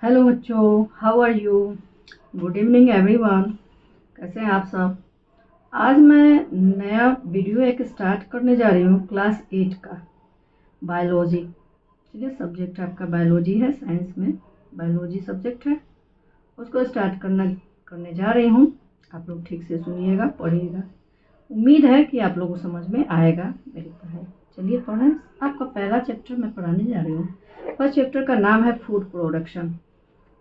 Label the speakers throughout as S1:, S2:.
S1: Hello बच्चों, how are you? Good evening everyone. कैसे हैं आप सब? आज मैं नया वीडियो एक स्टार्ट करने जा रही हूँ क्लास 8 का, बायोलॉजी। ठीक है, सब्जेक्ट आपका बायोलॉजी है, साइंस में बायोलॉजी सब्जेक्ट है। उसको स्टार्ट करने जा रही हूँ। आप लोग ठीक से सुनिएगा, पढ़िएगा। उम्मीद है कि आप लोगों को समझ में आएगा मेरी पढ़ाई। चलिए पढ़ें। आपका पहला चैप्टर मैं पढ़ाने जा रही हूँ। फर्स्ट चैप्टर का नाम है फूड प्रोडक्शन।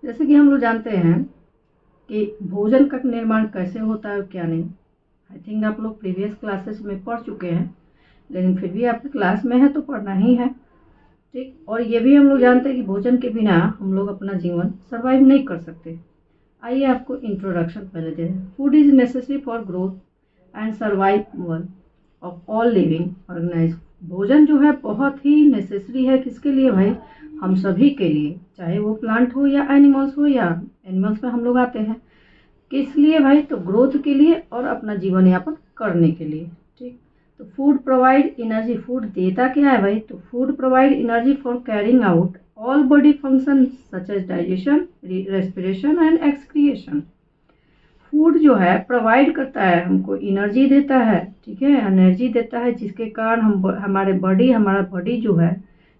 S1: जैसे कि हम लोग जानते हैं कि भोजन का निर्माण कैसे होता है और क्या नहीं। आई थिंक आप लोग प्रीवियस क्लासेस में पढ़ चुके हैं, लेकिन फिर भी आपके क्लास में है तो पढ़ना ही है। ठीक, और ये भी हम लोग जानते हैं कि भोजन के बिना हम लोग अपना जीवन सर्वाइव नहीं कर सकते। आइए आपको इंट्रोडक्शन पहले दे दें। Food is necessary for growth and survival of all living organise. भोजन जो है बहुत ही नेसेसरी है। किसके लिए भाई? हम सभी के लिए, चाहे वो प्लांट हो या एनिमल्स हो, या एनिमल्स में हम लोग आते हैं। किस लिए भाई? तो ग्रोथ के लिए और अपना जीवन यापन करने के लिए। ठीक, तो फूड प्रोवाइड एनर्जी। फूड देता क्या है भाई? तो food provide energy for carrying out all body function such as digestion, respiration and excretion. Food जो है प्रोवाइड करता है, हमको एनर्जी देता है। ठीक है, एनर्जी देता है जिसके कारण हमारा बॉडी जो है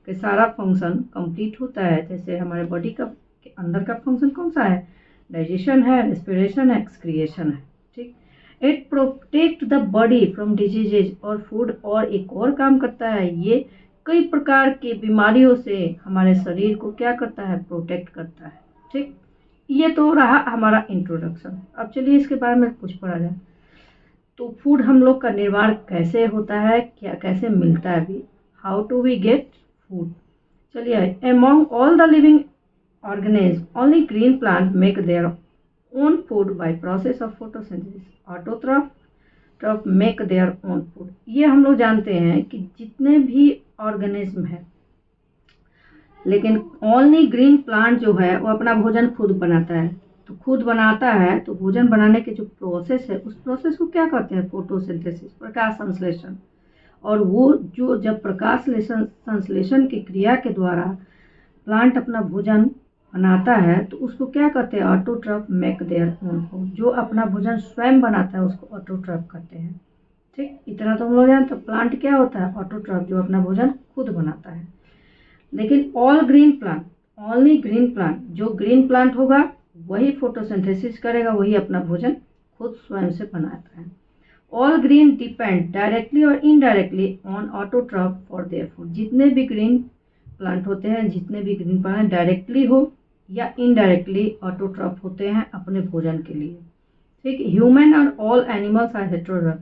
S1: कि सारा फंक्शन कंप्लीट होता है। जैसे हमारे बॉडी का के अंदर का फंक्शन कौन सा है? डाइजेशन है, रेस्पिरेशन है, एक्सक्रिएशन है। ठीक, it protect the body from diseases. और फूड और एक और काम करता है, ये कई प्रकार की बीमारियों से हमारे शरीर को क्या करता है? प्रोटेक्ट करता है। ठीक, ये तो रहा हमारा इंट्रोडक्शन। अब चलिए इसके बारे में कुछ पढ़ा जाए। तो फूड हम लोग का निर्माण कैसे होता है, क्या कैसे मिलता है भी? How to we get food? चलिए, among all the living organism only green plant make their own food by process of photosynthesis. Autotroph make their own food. ये हम लोग जानते हैं कि जितने भी ऑर्गेनिज्म है, लेकिन ओनली ग्रीन प्लांट जो है वो अपना भोजन खुद बनाता है। तो खुद बनाता है तो भोजन बनाने के जो प्रोसेस है, उस प्रोसेस को क्या कहते हैं? फोटोसिंथेसिस, प्रकाश संश्लेषण। और वो जो जब प्रकाश संश्लेषण की क्रिया के द्वारा प्लांट अपना भोजन बनाता है तो उसको क्या कहते हैं? Autotroph make their own food. जो अपना भोजन स्वयं बनाता है उसको ऑटोट्रॉफ कहते हैं। ठीक, इतना तो हम लोग जानते हैं। प्लांट क्या होता है? ऑटोट्रॉफ, जो अपना भोजन खुद बनाता है। लेकिन all green plant, only green plant, जो ग्रीन प्लांट होगा वही फोटोसिंथेसिस करेगा, वही अपना भोजन खुद स्वयं से बनाता है। ऑल ग्रीन डिपेंड डायरेक्टली और indirectly on autotroph for their food. जितने भी ग्रीन प्लांट होते हैं, जितने भी ग्रीन प्लांट डायरेक्टली हो या इनडायरेक्टली ऑटोट्रॉफ होते हैं अपने भोजन के लिए। ठीक, ह्यूमन और all animals are heterotroph.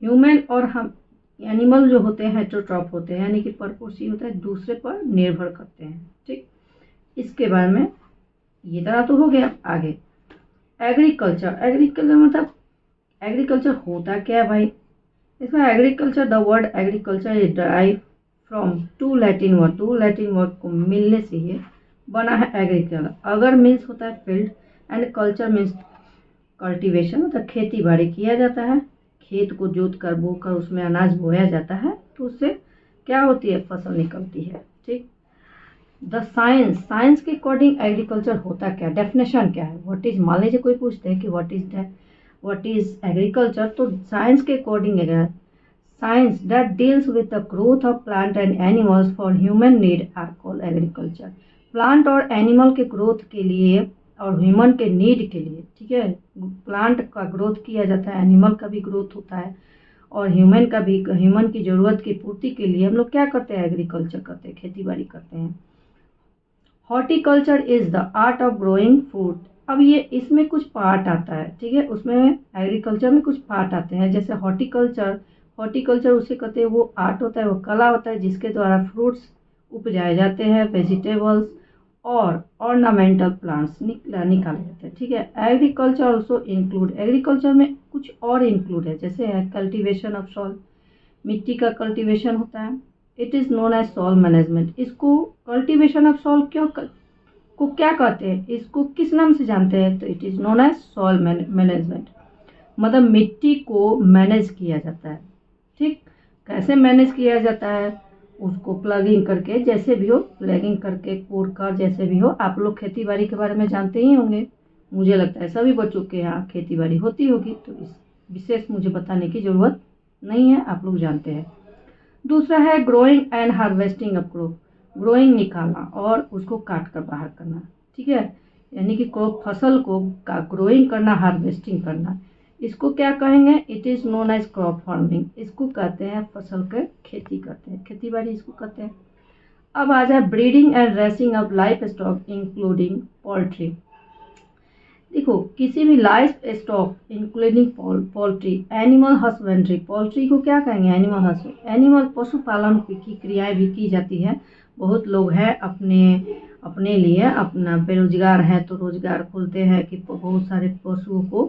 S1: Human और हम एनिमल जो होते हैं हेटेरोट्रॉफ होते हैं, यानी कि परपोषी होता है, दूसरे पर निर्भर करते हैं। ठीक, इसके बारे में ये तरह तो हो गया। आगे एग्रीकल्चर। एग्रीकल्चर मतलब एग्रीकल्चर होता क्या है भाई? इसमें agriculture, the word agriculture is derive from two Latin word. दो लैटिन वर्ड को मिलने से ये बना है एग्रीकल्चर। अगर मीन्स होता है field and culture means cultivation, मतलब खेती बाड़ी किया जाता है। खेत को जोत कर बो कर उसमें अनाज बोया जाता है तो उससे क्या होती है? फसल निकलती है। ठीक, द साइंस। साइंस के अकॉर्डिंग एग्रीकल्चर होता क्या? डेफिनेशन क्या है? व्हाट इज, मान लीजिए कोई पूछते हैं कि व्हाट इज एग्रीकल्चर, तो साइंस के अकॉर्डिंग है science that deals with the growth of plant and animals for human need are called agriculture. Plant और एनिमल के ग्रोथ के लिए और ह्यूमन के नीड के लिए। ठीक है, प्लांट का ग्रोथ किया जाता है, एनिमल का भी ग्रोथ होता है, और ह्यूमन का भी। ह्यूमन की जरूरत की पूर्ति के लिए हम लोग क्या करते हैं? एग्रीकल्चर करते हैं, खेती बाड़ी करते हैं। Horticulture is the art of growing food. अब ये इसमें कुछ पार्ट आता है। ठीक है, उसमें एग्रीकल्चर में कुछ पार्ट आते हैं। जैसे हॉर्टिकल्चर, हॉर्टिकल्चर उसे कहते हैं, वो आर्ट होता है, वो कला होता है जिसके द्वारा फ्रूट्स उपजाए जाते हैं, वेजिटेबल्स और ऑर्नामेंटल प्लांट्स निकाले जाते हैं। ठीक है, एग्रीकल्चर ऑल्सो इंक्लूड, एग्रीकल्चर में कुछ और इंक्लूड है, जैसे है कल्टीवेशन ऑफ सॉइल, मिट्टी का कल्टीवेशन होता है। It is known as soil management. इसको कल्टीवेशन ऑफ सॉइल को क्या कहते हैं? इसको किस नाम से जानते हैं? तो it is known as soil management. मतलब मिट्टी को मैनेज किया जाता है। ठीक, कैसे मैनेज किया जाता है उसको प्लगिंग करके, जैसे भी हो प्लगिंग करके कोड कर, जैसे भी हो। आप लोग खेती बाड़ी के बारे में जानते ही होंगे, मुझे लगता है सभी बच्चों के यहाँ खेती बाड़ी होती होगी, तो इस विशेष मुझे बताने की ज़रूरत नहीं है, आप लोग जानते हैं। दूसरा है growing and harvesting of crop. Growing निकालना और उसको काट कर बाहर करना, ठीक है, यानी कि क्रॉप फसल को का ग्रोइंग करना, हार्वेस्टिंग करना, इसको क्या कहेंगे? It is known as crop farming. इसको कहते हैं फसल के खेती करते हैं, खेती बाड़ी इसको कहते हैं। अब आ जाए breeding and racing of life stock including poultry. देखो, किसी भी life stock including poultry, animal husbandry, poultry को क्या कहेंगे? एनिमल हस्बेंड, एनिमल पशुपालन की क्रियाएं भी की जाती है। बहुत लोग हैं अपने लिए, अपना बेरोजगार है तो रोजगार खोलते हैं कि बहुत सारे पशुओं को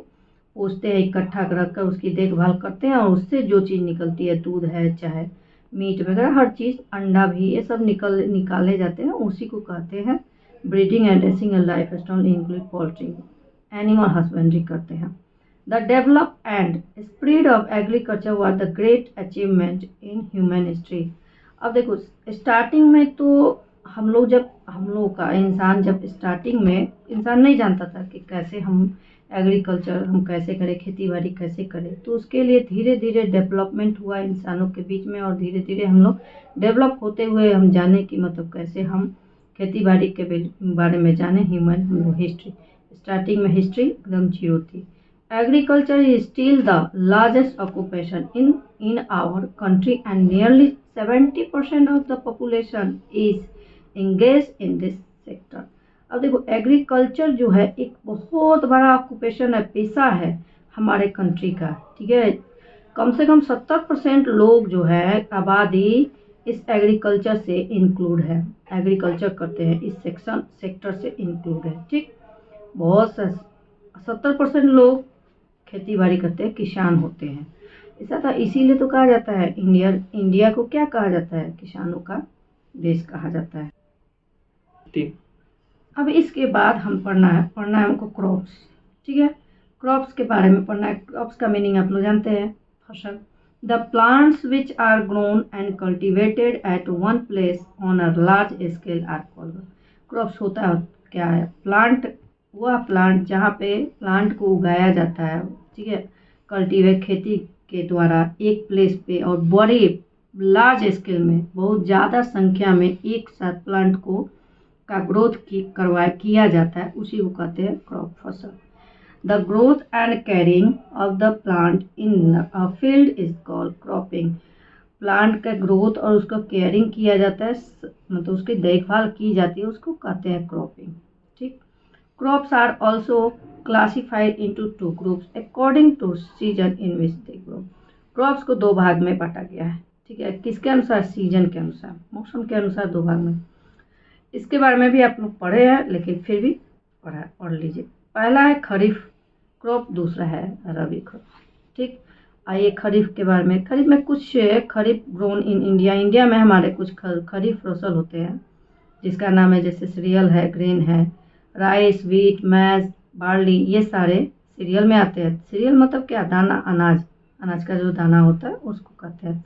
S1: पोसते हैं, इकट्ठा रखकर उसकी देखभाल करते हैं, और उससे जो चीज़ निकलती है, दूध है चाहे मीट वगैरह, हर चीज़, अंडा भी, ये सब निकाले जाते हैं, उसी को कहते हैं breeding and racing and life stock include poultry, animal husbandry करते हैं। The develop and spread of agriculture was the great achievement in human history. अब देखो, स्टार्टिंग में तो हम लोग का इंसान, जब स्टार्टिंग में इंसान नहीं जानता था कि कैसे हम एग्रीकल्चर हम कैसे करें, खेती बाड़ी कैसे करें, तो उसके लिए धीरे धीरे डेवलपमेंट हुआ इंसानों के बीच में, और धीरे धीरे हम लोग डेवलप होते हुए हम जाने कि मतलब कैसे हम खेती बाड़ी के बारे में जाने, ह्यूमन हिस्ट्री। स्टार्टिंग में हिस्ट्री एकदम जीरो थी। Agriculture is still the largest occupation in our country and nearly 70% of the population is engage in this sector. अब देखो, एग्रीकल्चर जो है एक बहुत बड़ा ऑक्यूपेशन है, पेशा है हमारे कंट्री का, ठीक है। कम से कम 70% लोग जो है, आबादी इस एग्रीकल्चर से इंक्लूड है, एग्रीकल्चर करते हैं, इस सेक्टर से इंक्लूड है, ठीक। बहुत 70% लोग खेती बाड़ी करते हैं, किसान होते हैं। ऐसा था, इसीलिए तो कहा जाता है इंडिया को क्या कहा जाता है? किसानों का देश कहा जाता है, ठीक। अब इसके बाद हम पढ़ना है हमको क्रॉप्स, ठीक है। क्रॉप्स के बारे में पढ़ना है। क्रॉप्स का मीनिंग आप लोग जानते हैं, फसल। The plants which are grown and cultivated at one place on a large scale are called. Crops होता है क्या है? प्लांट, वह प्लांट जहाँ पे प्लांट को उगाया जाता है, ठीक है, कल्टीवेट, खेती के द्वारा एक प्लेस पे और बड़े लार्ज स्केल में, बहुत ज़्यादा संख्या में एक साथ प्लांट को का ग्रोथ किया जाता है, उसी को कहते हैं क्रॉप, फसल। The growth and carrying of the plant in a field is called cropping. Plant का ग्रोथ और उसका केयरिंग किया जाता है, मतलब उसकी देखभाल की जाती है, उसको कहते हैं क्रॉपिंग, ठीक। Crops are also classified into 2 groups according to season in which they grow. Crops को 2 भाग में बांटा गया है, ठीक है, किसके अनुसार? सीजन के अनुसार, मौसम के अनुसार 2 भाग में। इसके बारे में भी आप लोग पढ़े हैं, लेकिन फिर भी पढ़ लीजिए। पहला है खरीफ क्रॉप, दूसरा है रबी क्रॉप, ठीक। आइए खरीफ के बारे में। खरीफ में कुछ खरीफ ग्रोन इन इंडिया में हमारे कुछ खरीफ फसल होते हैं, जिसका नाम है, जैसे सीरियल है, ग्रेन है, राइस, व्हीट, मैज, बार्ली, ये सारे सीरियल में आते हैं। सीरियल मतलब क्या? दाना, अनाज का जो दाना होता है उसको कहते हैं।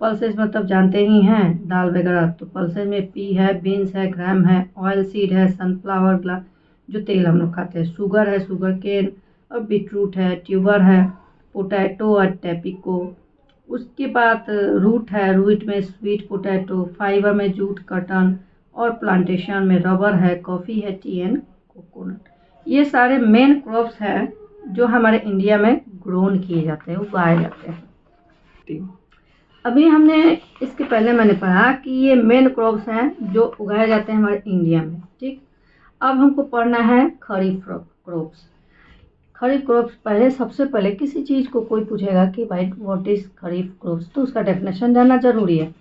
S1: पल्सेस मतलब जानते ही हैं, दाल वगैरह, तो पल्सेस में पी है, बीन्स है, ग्राम है, ऑयल सीड है, सनफ्लावर, जो तेल हम लोग खाते हैं, शुगर है, शुगर केन, और बीटरूट है, ट्यूबर है, पोटैटो और टैपिको। उसके बाद रूट है, रूट में स्वीट पोटैटो, फाइबर में जूट, कॉटन, और प्लांटेशन में रबर है, कॉफ़ी है, टी एंड कोकोनट। ये सारे मेन क्रॉप्स हैं जो हमारे इंडिया में ग्रोन किए जाते हैं, उगाए जाते हैं। अभी हमने इसके पहले मैंने पढ़ा कि ये मेन क्रॉप्स हैं जो उगाए जाते हैं हमारे इंडिया में, ठीक। अब हमको पढ़ना है खरीफ क्रॉप्स। खरीफ क्रॉप्स, पहले सबसे पहले किसी चीज़ को कोई पूछेगा कि भाई व्हाट इज खरीफ क्रॉप्स, तो उसका डेफिनेशन जानना जरूरी है।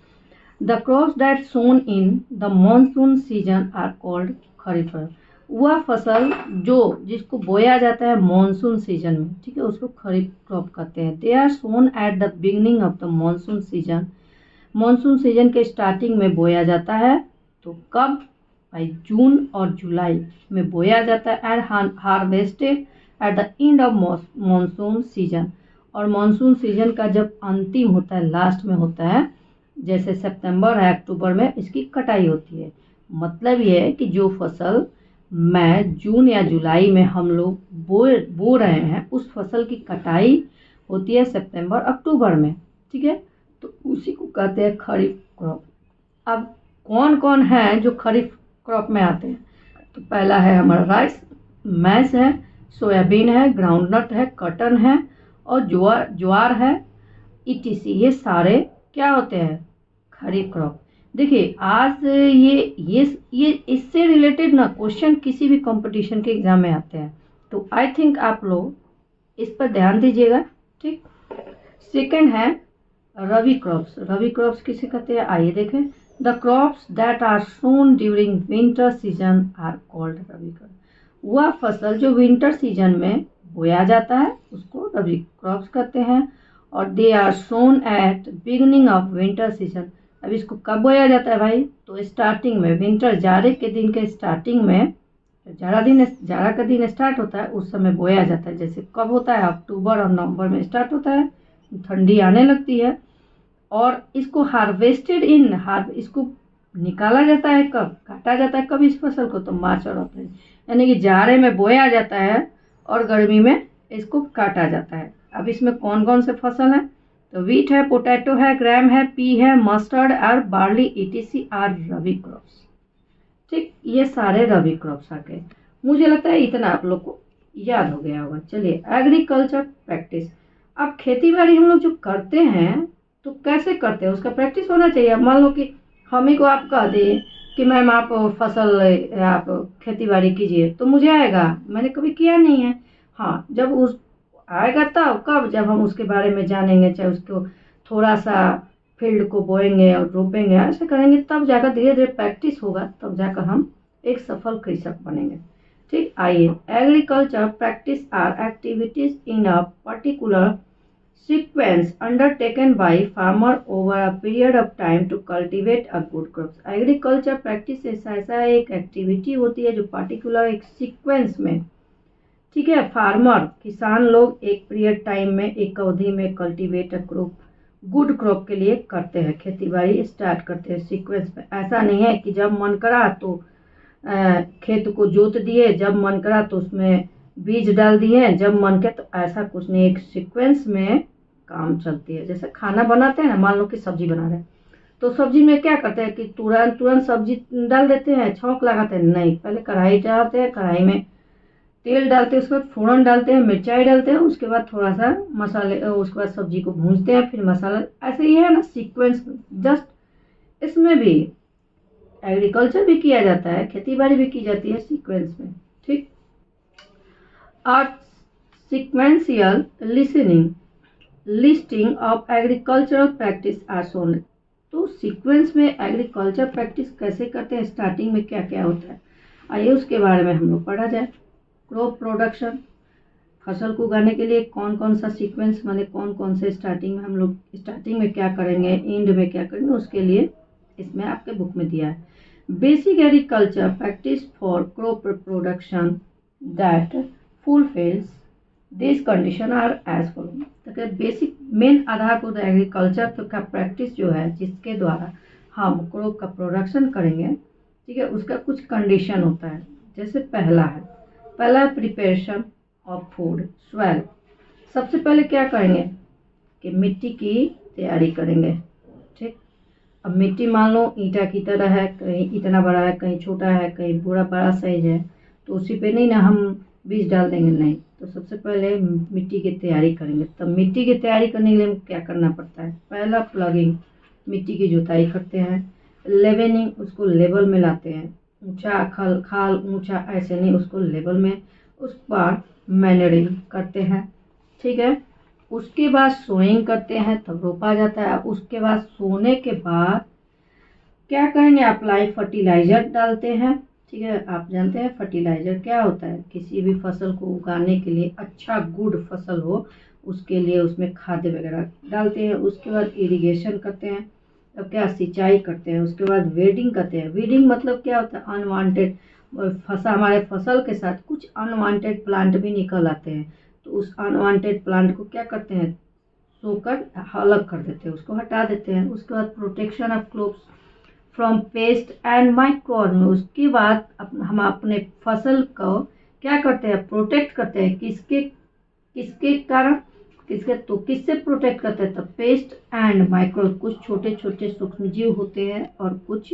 S1: The crops that sown in the monsoon season are called kharif. वह फसल जिसको बोया जाता है मॉनसून सीजन में, ठीक है, उसको खरीफ क्रॉप कहते हैं। They are sown at the beginning of the monsoon season. Monsoon season के स्टार्टिंग में बोया जाता है, तो कब? भाई जून और जुलाई में बोया जाता है, and harvested at the end of monsoon season. और मॉनसून सीजन का जब अंतिम होता है, लास्ट में होता है, जैसे सितंबर है, अक्टूबर में इसकी कटाई होती है। मतलब ये है कि जो फसल मई, जून या जुलाई में हम लोग बो रहे हैं, उस फसल की कटाई होती है सितंबर अक्टूबर में। ठीक है, तो उसी को कहते हैं खरीफ क्रॉप। अब कौन कौन है जो खरीफ क्रॉप में आते हैं? तो पहला है हमारा राइस, मैस है, सोयाबीन है, ग्राउंडनट है, कॉटन है और ज्वार है, ईटीसी। ये सारे क्या होते हैं? खरीफ क्रॉप। देखिए आज ये इससे रिलेटेड ना क्वेश्चन किसी भी कंपटीशन के एग्जाम में आते हैं, तो आई थिंक आप लोग इस पर ध्यान दीजिएगा। ठीक, सेकंड है रबी क्रॉप्स। रबी क्रॉप्स किसे कहते हैं? आइए देखें। The crops that are sown during winter season are called rabi crop. वह फसल जो विंटर सीजन में बोया जाता है उसको रबी क्रॉप्स कहते हैं। और they are sown at beginning of winter season. अब इसको कब बोया जाता है भाई? तो स्टार्टिंग में, विंटर जाड़े के दिन के स्टार्टिंग में, जाड़ा का दिन स्टार्ट होता है उस समय बोया जाता है। जैसे कब होता है? अक्टूबर और नवंबर में स्टार्ट होता है, ठंडी आने लगती है। और इसको हार्वेस्टेड इसको निकाला जाता है कब? काटा जाता है कब इस फसल को? तो मार्च और अप्रैल, यानी कि जाड़े में बोया जाता है और गर्मी में इसको काटा जाता है। अब इसमें कौन कौन से फसल है? तो वीट है, पोटैटो है, ग्राम है, पी है, मस्टर्ड और barley, etc are rabi crops. ठीक, ये सारे रबी क्रॉप्स आ गए। मुझे लगता है इतना आप लोग को याद हो गया होगा। चलिए, एग्रीकल्चर प्रैक्टिस। अब खेती बाड़ी हम लोग जो करते हैं तो कैसे करते हैं उसका प्रैक्टिस होना चाहिए। अब मान लो कि हम ही को आप कह दें कि मैम आप फसल, आप खेती बाड़ी कीजिए, तो मुझे आएगा? मैंने कभी किया नहीं है। हाँ, जब उस आएगा तब कब? जब हम उसके बारे में जानेंगे, चाहे उसको थोड़ा सा फील्ड को बोएंगे और रोपेंगे, ऐसे करेंगे, तब जाकर धीरे धीरे प्रैक्टिस होगा, तब जाकर हम एक सफल कृषक बनेंगे। ठीक, आइए। Agriculture practice are activities in a particular sequence undertaken by farmer over a period of time to cultivate a good crops। Agriculture practice ऐसा एक एक्टिविटी होती है जो पर्टिकुलर एक सीक्वेंस में, ठीक है, फार्मर किसान लोग एक पीरियड टाइम में, एक अवधि में cultivate a crop, good crop के लिए करते हैं, खेती बाड़ी स्टार्ट करते हैं सीक्वेंस में। ऐसा नहीं है कि जब मन करा तो खेत को जोत दिए, जब मन करा तो उसमें बीज डाल दिए, जब मन के, तो ऐसा कुछ नहीं। एक सीक्वेंस में काम चलती है। जैसे खाना बनाते हैं ना, मान लो कि सब्जी बना रहे हैं, तो सब्जी में क्या करते हैं कि तुरंत सब्जी डाल देते हैं, छौंक लगाते हैं? नहीं, पहले कढ़ाई चढ़ाते हैं, कढ़ाई में तेल डालते हैं, उसके बाद फोड़न डालते हैं, मिर्चाई डालते हैं, उसके बाद थोड़ा सा मसाले, उसके बाद सब्जी को भूनते हैं, फिर मसाला। ऐसे ही है ना सीक्वेंस। जस्ट इसमें भी एग्रीकल्चर भी किया जाता है, खेती बाड़ी भी की जाती है सीक्वेंस में। ठीक, और sequential listing of agricultural practice are shown. तो सीक्वेंस में एग्रीकल्चर प्रैक्टिस कैसे करते हैं, स्टार्टिंग में क्या क्या होता है, आइए उसके बारे में हम लोग पढ़ा जाए। क्रॉप प्रोडक्शन, फसल को उगाने के लिए कौन कौन सा सीक्वेंस, माने कौन कौन से स्टार्टिंग में हम लोग, स्टार्टिंग में क्या करेंगे, एंड में क्या करेंगे, उसके लिए इसमें आपके बुक में दिया है। Basic agriculture practice for crop production that fulfils this condition are as follow. तो बेसिक मेन आधारभूत एग्रीकल्चर का प्रैक्टिस जो है, जिसके द्वारा हम क्रॉप का प्रोडक्शन करेंगे, ठीक है, उसका कुछ कंडीशन होता है। जैसे पहला प्रिपरेशन ऑफ फूड सॉइल। सबसे पहले क्या करेंगे कि मिट्टी की तैयारी करेंगे। ठीक, अब मिट्टी मान लो ईंटा की तरह है, कहीं इतना बड़ा है, कहीं छोटा है, कहीं पूरा बड़ा साइज है, तो उसी पे नहीं ना हम बीज डाल देंगे, नहीं। तो सबसे पहले मिट्टी की तैयारी करेंगे। तब मिट्टी की तैयारी करने के लिए क्या करना पड़ता है? पहला प्लगिंग, मिट्टी की जुताई करते हैं। लेवनिंग, उसको लेवल में लाते हैं, ऊंचा खाल ऊंचा ऐसे नहीं, उसको लेवल में। उस बाद मैनरिंग करते हैं, ठीक है। उसके बाद सोइंग करते हैं, तब रोपा जाता है। उसके बाद सोने के बाद क्या करेंगे? अप्लाई फर्टिलाइजर डालते हैं, ठीक है। आप जानते हैं फर्टिलाइजर क्या होता है? किसी भी फसल को उगाने के लिए, अच्छा गुड फसल हो उसके लिए उसमें खाद वगैरह डालते हैं। उसके बाद इरिगेशन करते हैं, तब क्या सिंचाई करते हैं। उसके बाद वेडिंग करते हैं। वेडिंग मतलब क्या होता है? अनवांटेड हमारे फसल के साथ कुछ अनवांटेड प्लांट भी निकल आते हैं, तो उस अनवांटेड प्लांट को क्या करते हैं? सोकर अलग कर देते हैं, उसको हटा देते हैं। उसके बाद protection of crops from paste and micro, उसके बाद हम अपने फसल को क्या करते हैं, प्रोटेक्ट करते हैं। किसके किसके कारण, किसके तो किससे प्रोटेक्ट करते हैं, तो पेस्ट एंड माइक्रो, कुछ छोटे छोटे सूक्ष्म जीव होते हैं और कुछ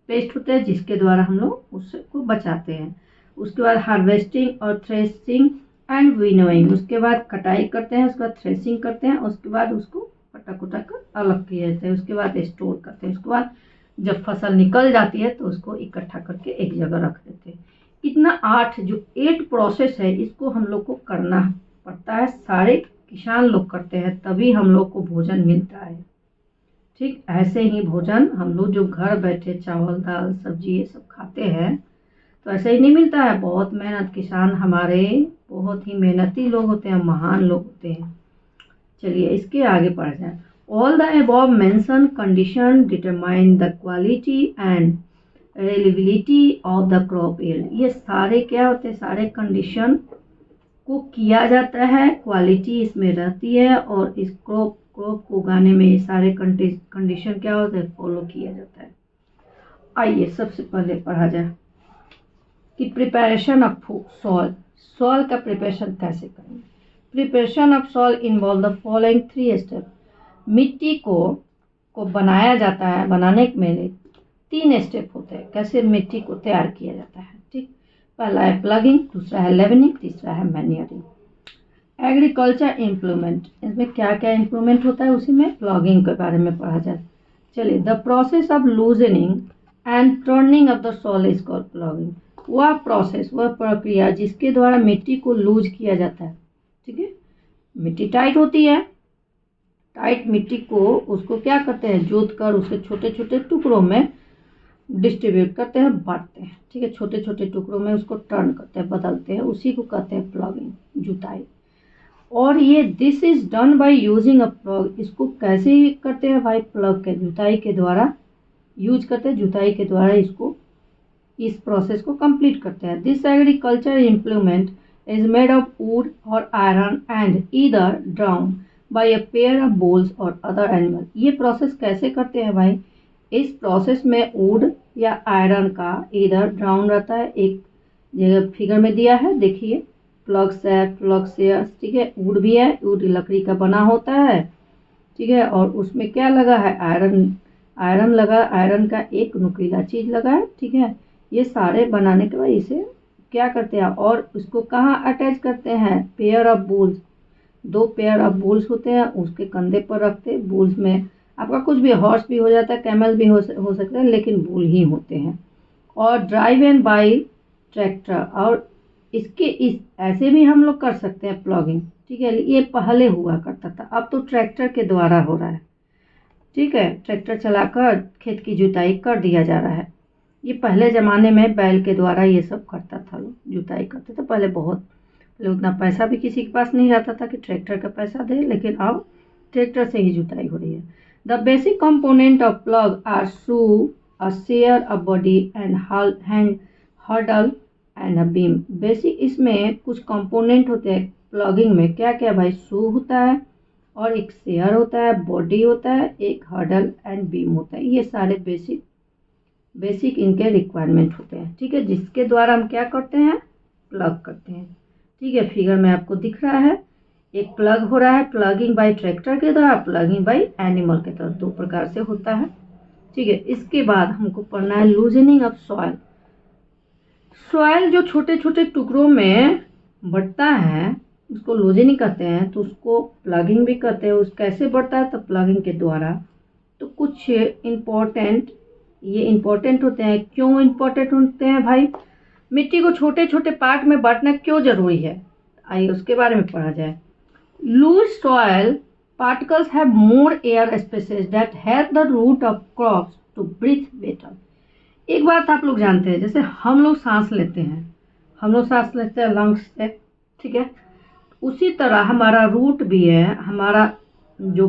S1: पेस्ट होते हैं जिसके द्वारा हम लोग उसको बचाते हैं। उसके बाद हार्वेस्टिंग और थ्रेसिंग एंड विनोइंग, उसके बाद कटाई करते हैं, उसके बाद थ्रेसिंग करते हैं, उसके बाद उसको कटा कुटा कर अलग किया जाता है, उसके बाद स्टोर करते हैं। उसके बाद जब फसल निकल जाती है तो उसको इकट्ठा करके एक जगह रख देते हैं। इतना 8 प्रोसेस है, इसको हम लोग को करना पड़ता है। सारे किसान लोग करते हैं, तभी हम लोग को भोजन मिलता है। ठीक ऐसे ही भोजन हम लोग जो घर बैठे चावल दाल सब्जी ये सब खाते हैं तो ऐसे ही नहीं मिलता है। बहुत मेहनत, किसान हमारे बहुत ही मेहनती लोग होते हैं, महान लोग होते हैं। चलिए इसके आगे पढ़ जाए। All the above mention condition determine the quality and reliability of the crop yield. ये सारे क्या होते हैं, सारे कंडीशन को किया जाता है, क्वालिटी इसमें रहती है और इस क्रॉप को उगाने में ये सारे कंडीशन क्या होते हैं, फॉलो किया जाता है। आइए सबसे पहले पढ़ा जाए कि प्रिपरेशन ऑफ सॉइल, सॉइल का प्रिपरेशन कैसे करेंगे। Preparation of soil involve the following 3 step. मिट्टी को बनाया जाता है, बनाने में 3 स्टेप होते हैं कैसे मिट्टी को तैयार किया जाता है। ठीक, पहला है प्लगिंग, दूसरा है लेवनिंग, तीसरा है मैन्योरिंग। एग्रीकल्चर इम्प्लीमेंट, इसमें क्या क्या इम्प्लीमेंट होता है, उसी में प्लगिंग के बारे में पढ़ा जाए। चलिए, the process of loosening and turning of the soil is called plugging. वह प्रोसेस, वह प्रक्रिया जिसके द्वारा मिट्टी को लूज किया जाता है। ठीक है, मिट्टी टाइट होती है, टाइट मिट्टी को उसको क्या करते हैं, जोत कर उसे छोटे छोटे टुकड़ों में डिस्ट्रीब्यूट करते हैं, बांटते हैं। ठीक है, छोटे छोटे टुकड़ों में उसको टर्न करते हैं, बदलते हैं, उसी को कहते हैं प्लगिंग, जुताई। और ये this is done by using a plug. इसको कैसे करते हैं भाई, प्लग के जुताई के द्वारा यूज करते हैं, जुताई के द्वारा इसको इस प्रोसेस को कंप्लीट करते हैं। This agriculture implement is made of wood और iron and either drawn by a pair of bulls और अदर एनिमल। ये प्रोसेस कैसे करते हैं भाई, इस प्रोसेस में वुड या आयरन का ईदर ड्राउन रहता है, एक जगह फिगर में दिया है देखिए, प्लग्स है, प्लग शेयर्स। ठीक है, वुड भी है, वुड लकड़ी का बना होता है। ठीक है, और उसमें क्या लगा है, आयरन, आयरन लगा, आयरन का एक नुकीला चीज लगा है। ठीक है, ये सारे बनाने के बाद इसे क्या करते हैं और उसको कहाँ अटैच करते हैं, pair of bulls, 2 pair of bulls होते हैं, उसके कंधे पर रखते हैं। बुल्स में आपका कुछ भी, हॉर्स भी हो जाता है, कैमल भी हो सकता है, लेकिन बुल ही होते हैं। और ड्राइव एंड बाई ट्रैक्टर, और इसके इस ऐसे भी हम लोग कर सकते हैं प्लॉगिंग। ठीक है, ये पहले हुआ करता था, अब तो ट्रैक्टर के द्वारा हो रहा है। ठीक है, ट्रैक्टर चलाकर खेत की जुताई कर दिया जा रहा है। ये पहले ज़माने में बैल के द्वारा ये सब करता था, लोग जुताई करते थे पहले। बहुत पहले उतना पैसा भी किसी के पास नहीं रहता था कि ट्रैक्टर का पैसा दे, लेकिन अब ट्रैक्टर से ही जुताई हो रही है। The basic component of plough are shoe, a share, a body and handle and a beam. Basic इसमें कुछ कंपोनेंट होते हैं प्लगिंग में, क्या क्या भाई, शू होता है और एक शेयर होता है, बॉडी होता है, एक हर्डल एंड बीम होता है। ये सारे बेसिक इनके रिक्वायरमेंट होते हैं। ठीक है, जिसके द्वारा हम क्या करते हैं, प्लग करते हैं। ठीक है, फिगर में आपको दिख रहा है, एक प्लग हो रहा है, प्लगिंग बाय ट्रैक्टर के द्वारा, प्लगिंग बाय एनिमल के द्वारा, 2 प्रकार से होता है। ठीक है, इसके बाद हमको पढ़ना है लूजनिंग ऑफ सॉइल। सॉइल जो छोटे छोटे टुकड़ों में बढ़ता है उसको लूजनिंग कहते हैं, तो उसको प्लगिंग भी कहते हैं। उस कैसे बढ़ता है, तो प्लगिंग के द्वारा। तो कुछ इम्पोर्टेंट, ये इम्पोर्टेंट होते हैं। क्यों इम्पोर्टेंट होते हैं भाई, मिट्टी को छोटे छोटे पार्ट में बांटना क्यों जरूरी है, आइए उसके बारे में पढ़ा जाए। Loose soil particles have more air spaces that help the root of crops to breathe better। एक बात आप लोग जानते हैं, जैसे हम लोग सांस लेते हैं लंग्स से। ठीक है, उसी तरह हमारा रूट भी है, हमारा जो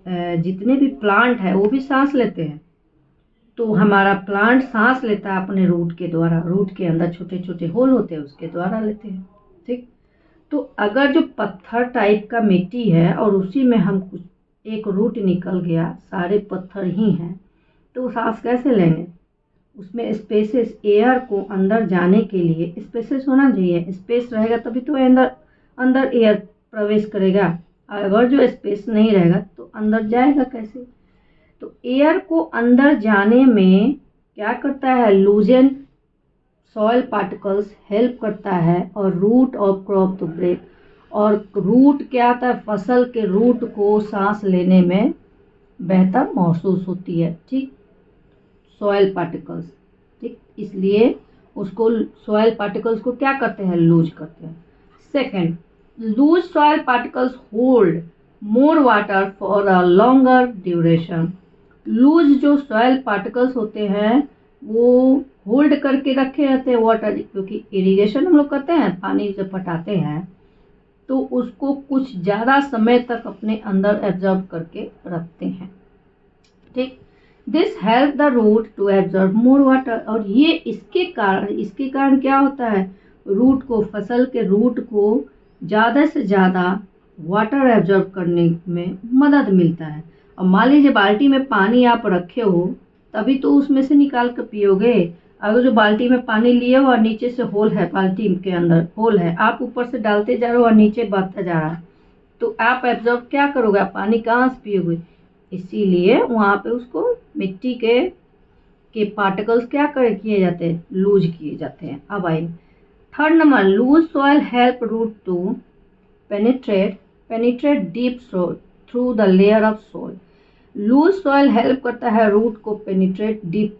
S1: जितने भी प्लांट है वो भी सांस लेते हैं। तो हमारा प्लांट सांस लेता है अपने रूट के द्वारा, रूट के अंदर छोटे छोटे होल होते हैं उसके द्वारा लेते हैं। ठीक, तो अगर जो पत्थर टाइप का मिट्टी है और उसी में हम कुछ एक रूट निकल गया, सारे पत्थर ही हैं, तो सांस कैसे लेंगे? उसमें स्पेसेस, एयर को अंदर जाने के लिए स्पेसेस होना चाहिए। स्पेस रहेगा तभी तो अंदर एयर प्रवेश करेगा। अगर जो स्पेस नहीं रहेगा तो अंदर जाएगा कैसे? तो एयर को अंदर जाने में क्या करता है? लूजन सॉइल पार्टिकल्स हेल्प करता है और root of crop to break. और रूट क्या आता है? फसल के रूट को सांस लेने में बेहतर महसूस होती है। ठीक, सॉइल पार्टिकल्स, ठीक, इसलिए उसको सॉइल पार्टिकल्स को क्या करते हैं? लूज करते हैं। Second, loose soil particles hold more water for a longer duration. Loose जो सॉइल पार्टिकल्स होते हैं वो होल्ड करके रखे रहते हैं वाटर, क्योंकि इरिगेशन हम लोग करते हैं, पानी जब पटाते हैं तो उसको कुछ ज़्यादा समय तक अपने अंदर एब्जॉर्ब करके रखते हैं। ठीक, this help the root to absorb more water. और ये इसके कारण क्या होता है? रूट को, फसल के रूट को ज़्यादा से ज़्यादा वाटर एब्जॉर्ब करने में मदद मिलता है। और मान लीजिए बाल्टी में पानी आप रखे हो, तभी तो उसमें से निकाल कर पियोगे। अगर जो बाल्टी में पानी लिए हो और नीचे से होल है, बाल्टी के अंदर होल है, आप ऊपर से डालते जा रहे हो और नीचे बहता जा रहा है, तो आप एब्जॉर्ब क्या करोगे? आप पानी कहाँ से पियोगे? इसीलिए वहाँ पे उसको मिट्टी के पार्टिकल्स क्या किए जाते हैं? लूज किए जाते हैं। अब आइए third number, loose soil help root to penetrate deep through the layer of soil. Loose soil help करता है रूट को पेनिट्रेट डीप,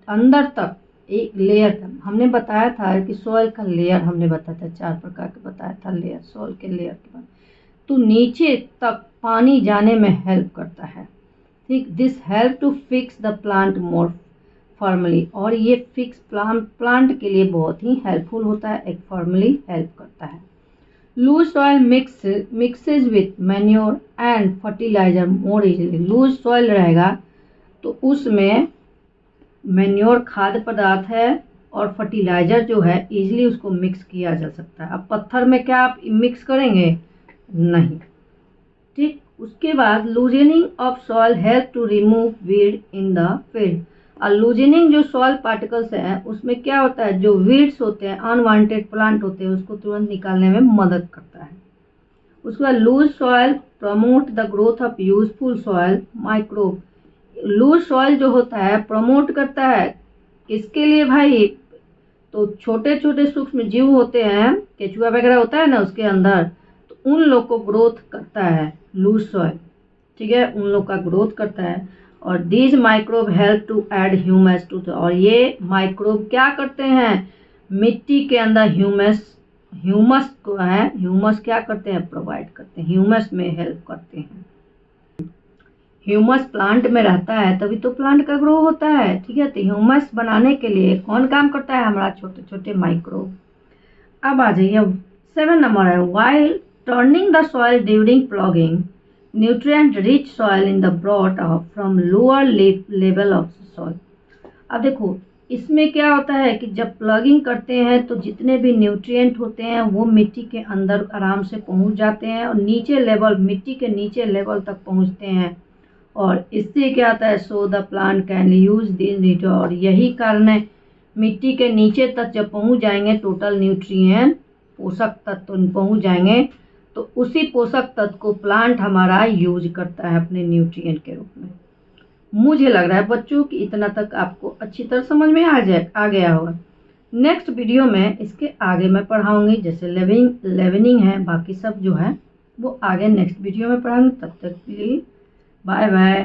S1: अंदर तक एक लेयर तक। हमने बताया था कि सॉइल का लेयर हमने बताया था, 4 प्रकार के बताया था लेयर, सॉइल के लेयर के बाद तो नीचे तक पानी जाने में हेल्प करता है। ठीक, this help to fix the plant more formally. और ये फिक्स प्लांट के लिए बहुत ही हेल्पफुल होता है, एक फॉर्मली हेल्प करता है। Loose soil mixes with manure and fertiliser more easily. Loose soil रहेगा तो उसमें मैन्योर, खाद्य पदार्थ है, और फर्टिलाइजर जो है इजीली उसको मिक्स किया जा सकता है। अब पत्थर में क्या आप मिक्स करेंगे? नहीं। ठीक, उसके बाद loosening of soil help to remove weed in the field. और लूजनिंग जो सॉइल पार्टिकल्स है उसमें क्या होता है? जो वीड्स होते हैं, अनवांटेड प्लांट होते हैं, उसको तुरंत निकालने में मदद करता है। उसके बाद loose soil promote the growth of useful soil microbe. Loose soil जो होता है प्रमोट करता है किसके लिए भाई? तो छोटे छोटे सूक्ष्म जीव होते हैं, केचुआ वगैरह होता है ना उसके अंदर, तो उन लोग को ग्रोथ करता है लूज सॉइल। ठीक है, उन लोग का ग्रोथ करता है। और these microbe help to add humus to. और ये माइक्रोब क्या करते हैं? मिट्टी के अंदर ह्यूमस को है, ह्यूमस क्या करते हैं? प्रोवाइड करते हैं, ह्यूमस में हेल्प करते हैं। ह्यूमस प्लांट में रहता है तभी तो प्लांट का ग्रो होता है। ठीक है, तो ह्यूमस बनाने के लिए कौन काम करता है? हमारा छोटे छोटे माइक्रोब। अब आ जाइए 7 नंबर है, while turning the soil during plogging nutrient rich soil in the brought of from lower level of soil. अब देखो इसमें क्या होता है कि जब प्लगिंग करते हैं तो जितने भी न्यूट्रिएंट होते हैं वो मिट्टी के अंदर आराम से पहुंच जाते हैं और नीचे लेवल, मिट्टी के नीचे लेवल तक पहुंचते हैं। और इससे क्या होता है? So the plant can use this nutrient. और यही कारण है मिट्टी के नीचे तक जब पहुंच जाएंगे टोटल न्यूट्रिएंट, पोषक तत्व पहुंच जाएंगे, तो उसी पोषक तत्व को प्लांट हमारा यूज करता है अपने न्यूट्रिएंट के रूप में। मुझे लग रहा है बच्चों कि इतना तक आपको अच्छी तरह समझ में आ गया होगा। नेक्स्ट वीडियो में इसके आगे मैं पढ़ाऊंगी, जैसे लेवनिंग है, बाकी सब जो है वो आगे नेक्स्ट वीडियो में पढ़ाऊंगी। तब तक के लिए बाय बाय।